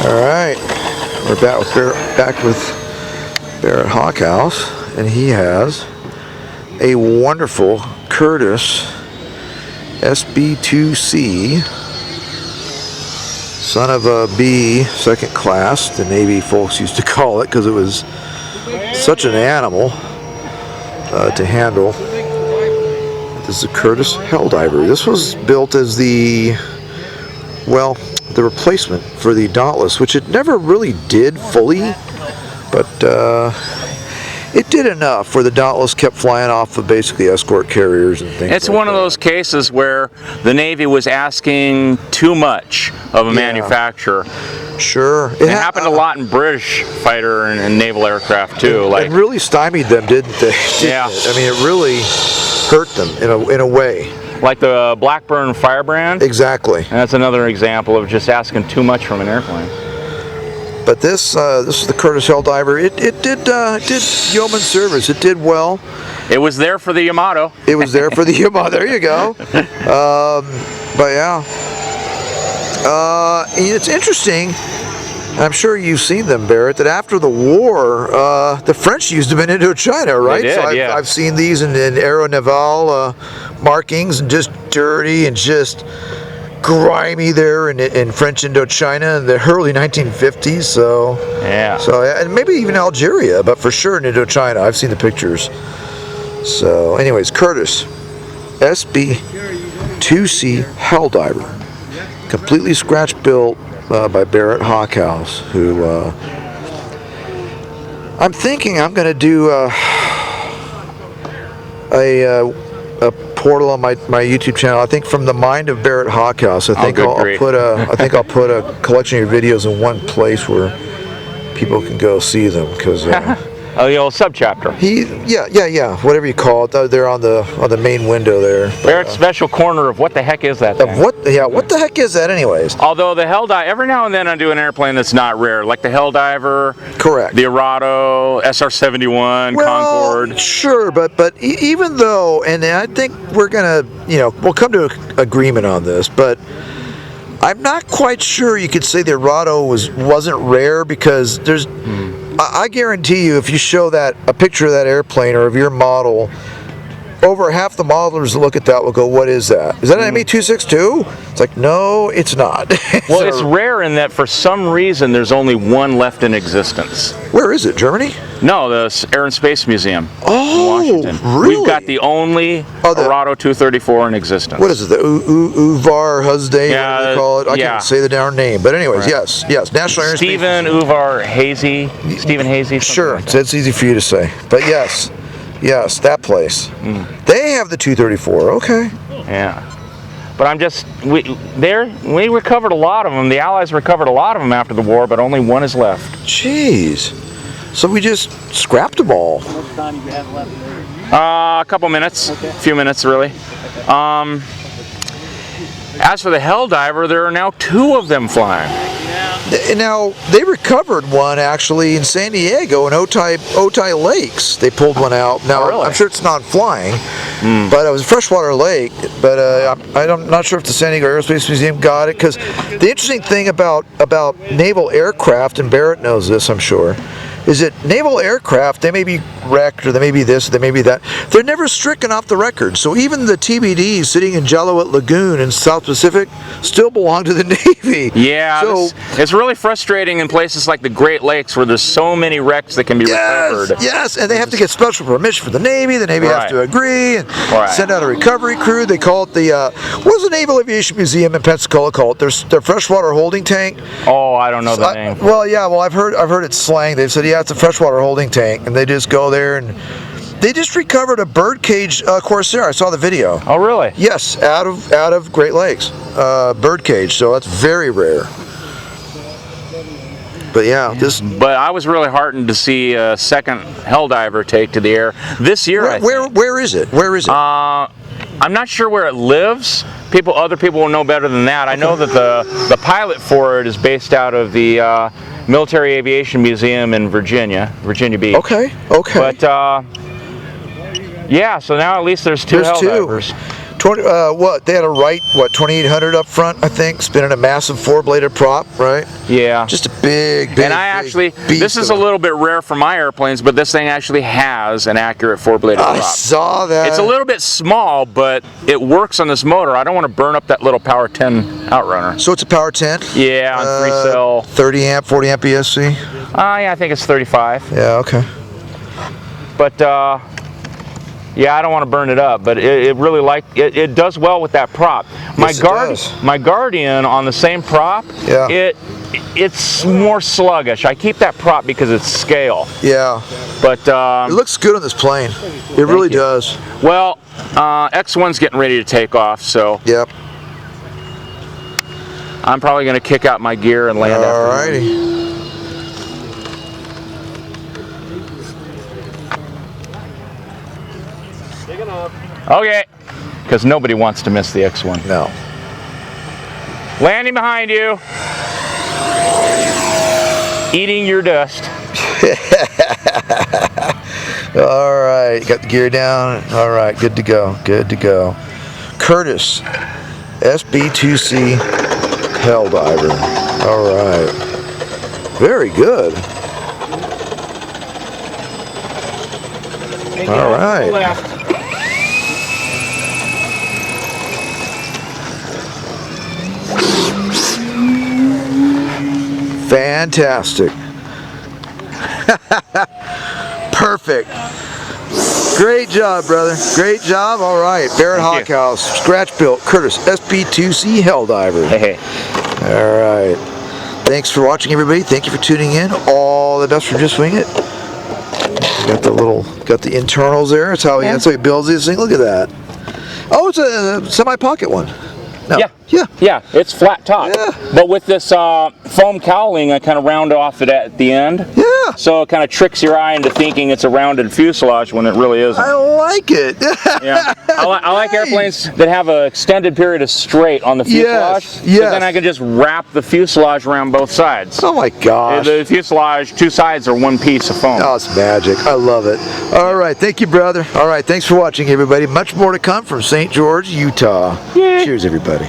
All right. We're back with Barrett Hawkhouse, and he has a wonderful Curtiss SB2C, son of a B, second class, the Navy folks used to call it, because it was such an animal to handle. This is a Curtiss Helldiver. This was built as the replacement for the Dauntless, which it never really did fully, but it did enough where the Dauntless kept flying off of basically escort carriers and things. It's one of those cases where the Navy was asking too much of a manufacturer. Sure. It happened a lot in British fighter and naval aircraft too. It really stymied them, didn't they? Yeah. I mean, it really hurt them in a way. Like the Blackburn Firebrand. Exactly. And that's another example of just asking too much from an airplane. But this is the Curtiss Helldiver. It did yeoman service. It did well. It was there for the Yamato. It was there for the Yamato. There you go. But yeah, it's interesting. I'm sure you've seen them, Barrett, that after the war, the French used them in Indochina, right? They did, so I've seen these in Aero Naval markings, and just dirty and just grimy there in French Indochina in the early 1950s. So yeah. So and maybe even Algeria, but for sure in Indochina. I've seen the pictures. So, anyways, Curtiss SB2C Helldiver, completely scratch built. By Barrett Hawkhouse, who I'm thinking I'm going to do a portal on my YouTube channel. I think from the mind of Barrett Hawkhouse. I think I'll put a collection of your videos in one place where people can go see them, because oh, the old subchapter. Yeah, whatever you call it. They're on the main window there. Barrett's special corner of what the heck is that thing? What the heck is that, anyways? Although the Helldiver, every now and then I do an airplane that's not rare, like the Helldiver. Correct. The Arado, SR-71, Concorde. Sure, but even though, and I think we're gonna, we'll come to an agreement on this, but I'm not quite sure you could say the Arado wasn't rare, because there's. I guarantee you, if you show a picture of that airplane or of your model, over half the modelers that look at that will go, "What is that? Is that an ME-262?" It's like, no, it's not. Well, it's rare in that for some reason there's only one left in existence. Where is it? Germany? No, the Air and Space Museum. Oh, in Washington. really? We've got the only Arado 234 in existence. What is it? The Uvar Husday? Yeah, what do they call it? I can't say the darn name. But anyways, right. yes, National Air and Space Stephen Uvar Hazy. Stephen Hazy. Sure, like it's easy for you to say. But yes, that place. They have the 234. Okay. Yeah. But we recovered a lot of them. The Allies recovered a lot of them after the war, but only one is left. Jeez. So we just scrapped them all. How much time do you have left? A couple minutes. Okay. A few minutes, really. As for the Helldiver, there are now 2 of them flying. Now, they recovered one actually in San Diego in Otay Lakes. They pulled one out. Now, really? I'm sure it's not flying, but it was a freshwater lake. But I'm not sure if the San Diego Aerospace Museum got it, because the interesting thing about naval aircraft, and Barrett knows this, I'm sure, is that naval aircraft, they may be wrecked, or they may be this, or they may be that. They're never stricken off the record. So even the TBDs sitting in Jalowit Lagoon in South Pacific still belong to the Navy. Yeah, so it's really frustrating in places like the Great Lakes, where there's so many wrecks that can be recovered. Yes, and they have to get special permission from the Navy. The Navy has to agree and send out a recovery crew. They call it the, what does the Naval Aviation Museum in Pensacola call it? Their freshwater holding tank. Oh, I don't know the name. I've heard it slang. They've said, it's a freshwater holding tank, and they just go there, and they just recovered a birdcage Corsair. I saw the video. Oh, really? Yes, out of Great Lakes, birdcage. So that's very rare. But yeah, But I was really heartened to see a second Helldiver take to the air this year. Where is it? Where is it? I'm not sure where it lives. Other people will know better than that. I know that the pilot for it is based out of the Military Aviation Museum in Virginia Beach. Okay. But yeah, so now at least there's 2 Helldivers. What they had a Wright 2800 up front, I think, spinning a massive 4-bladed prop, right? Yeah. Just a big. And I actually, this is a little bit rare for my airplanes, but this thing actually has an accurate 4-bladed prop. I saw that. It's a little bit small, but it works on this motor. I don't want to burn up that little Power 10 outrunner. So it's a Power 10? Yeah, on 3-cell. 30 amp, 40 amp ESC? Yeah, I think it's 35. Yeah, okay. But yeah, I don't want to burn it up, but it really it does well with that prop. Yes, it does. My Guardian on the same prop, Yeah. it's more sluggish. I keep that prop because it's scale. Yeah. But It looks good on this plane. It really does. well, X1's getting ready to take off, so Yep. I'm probably going to kick out my gear and land after. Alrighty. Okay, because nobody wants to miss the X1. No. Landing behind you. Eating your dust. All right, got the gear down. All right, good to go. Good to go. Curtis, SB2C Helldiver. All right, very good. All right. Fantastic. Perfect. Great job, brother. Great job. All right. Barrett Thank you. Hawkhouse, scratch built, Curtis, SP2C Helldiver. Hey. All right. Thanks for watching, everybody. Thank you for tuning in. All the best for Just Wing It. Got the internals there. That's how he builds this thing. Look at that. Oh, it's a semi-pocket one. No. Yeah. Yeah. Yeah, it's flat top. Yeah. But with this foam cowling, I kind of round off it at the end. Yeah. So it kind of tricks your eye into thinking it's a rounded fuselage when it really isn't. I like it. Yeah. I like Nice. airplanes that have an extended period of straight on the fuselage. Yes, 'cause yes. Then I can just wrap the fuselage around both sides. Oh my gosh. The fuselage, two sides are one piece of foam. Oh, it's magic. I love it. All right. Thank you, brother. All right. Thanks for watching, everybody. Much more to come from St. George, Utah. Yay. Cheers, everybody.